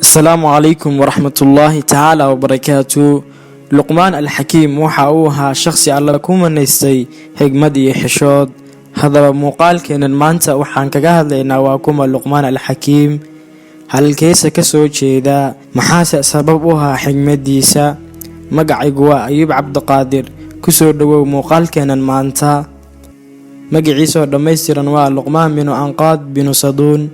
السلام عليكم ورحمة الله تعالى وبركاته. لقمان الحكيم وحاوها شخصي على كوما نيستي حكمدي حشود. هذا مقال كان المانتا وحان كجاهد لنا وكوما لقمان الحكيم. هل الكيس كسو جيدا محاسة سببها حكمديسا مقعي قوا أيوب عبد القادر كسو دو مقال كان المانتا مقعي سو دميسترا لقمان بن أنقاد بن صدون.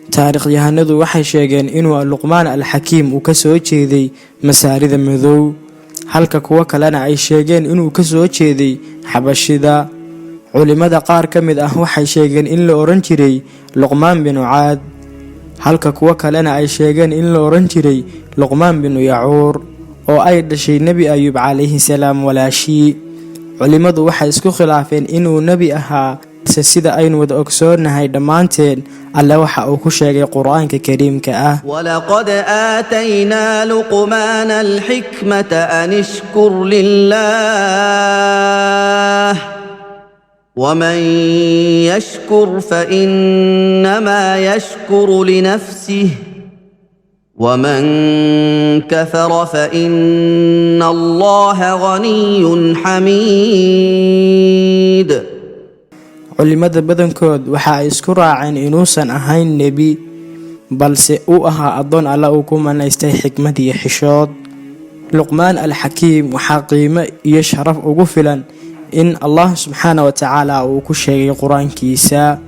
taariikhyahanadu waxay sheegeen inuu Luqmaan al-Hakiim uu ka soo jeeday masaarida madow, halka kuwa kalena ay sheegeen inuu ka soo jeeday Xabashida. Culimada qaar ka mid ah waxay sheegeen in la oran jiray Luqmaan bin Caad, halka kuwa kalena ay sheegeen in la oran jiray Luqmaan bin Yacuur oo ay dhashay Nabi Ayub calayhi salaam walaashi. Culimadu waxay isku khilaafeen inuu nabi ahaa sida aynu wada ogsoonahay dhamaanteen alla waxa uu ku sheegay quraanka kariimka ah walaqad aatayna luqman alhikmata an ishkur lillah waman yashkur fa innama yashkuru li nafsihi waman kafara fa inna allaha ghaniyyun hamid. culimada badankood waxa ay isku raaceen inuusan ahayn nebi balse uu ahaa adoon alla uu ku manaystay xikmad iyo xishood. Luqmaan al-Hakiim waxa qiimo iyo sharaf ugu filan in Allah subhanahu wa ta'ala uu ku sheegay quraankiisa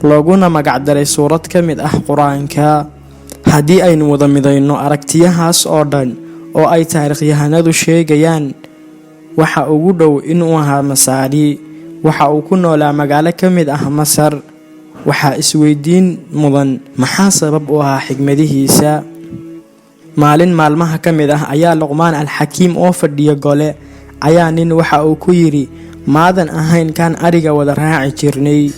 looguna magac daray suurad kamid ah quraanka. Hadii aynu wada midayno aragtiyahaas oo dhan oo ay taariikhyahanadu sheegayaan, waxa ugu dhow inuu ahaa Masaari. waxa uu ku noolaa magaalo kamid ah Masar. waxa isweydiin mudan maxaa sabab u ahaa xigmadihiisa. maalin maalmaha kamid ah ayaa Luqmaan al-Hakiim oo fadhiyo gole ayaa nin waxa uu ku yiri maadan ahayn kan ariga wada raaci jirnay,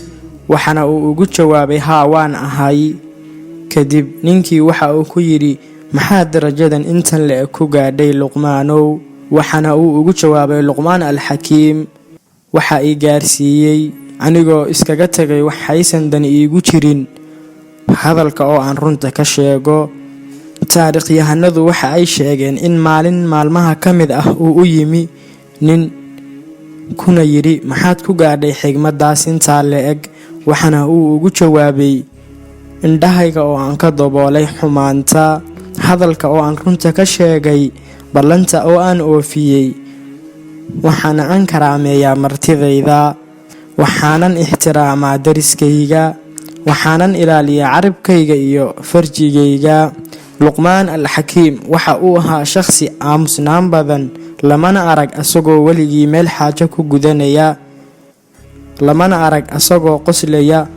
waxana uu ugu jawaabay haa waan ahay. kadib ninkii waxa uu ku yiri maxaa darajadan intan la ku gaadhay Luqmaanow, waxana uu ugu jawaabay Luqmaan al-Hakiim waxa ay gaarsiiyay anigoo iskaga tagay waxaysan dan iigu jirin hadalka oo aan runta ka sheego. taariikhyahanadu waxa ay sheegeen in maalin maalmaha kamid ah uu u yimi nin kuna yiri maxaad ku gaadhay xigmadaas inta le'eg, waxana uu ugu jawaabay indhahayga oo aan ka daboolay xumaanta, hadalka oo aan runta ka sheegay, ballanta oo aan oofiyay, waxaana aan karaameeyaa martidayda, waxaanan ixtiraamaa dariskayga, waxaanan ilaaliyaa carabkayga iyo farjigayga. Luqmaan al-Hakiim waxa uu ahaa shakhsi aamusnaan badan, lamana arag asagoo waligii meel xaajo ku gudanaya, lamana arag asagoo qoslaya.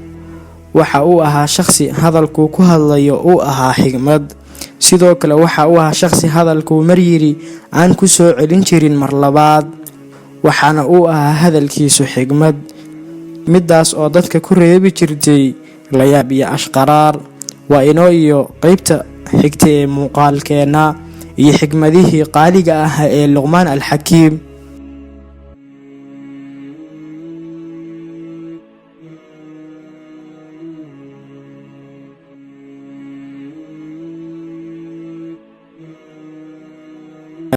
waxa uu ahaa shakhsi hadalku ku hadlayo uu ahaa xigmad. sidoo kale waxa uu ahaa shakhsi hadalku mar yiri aan ku soo celin jirin mar labaad, waxaana uu ahaa hadalkiisu xigmad midaas oo dadka ku reebi jirtay la yaab iyo ashqaraar. waa inoo iyo qaybta xigta ee muuqaalkeena iyo xigmadihii qaaliga ah ee Luqmaan al-Hakiim.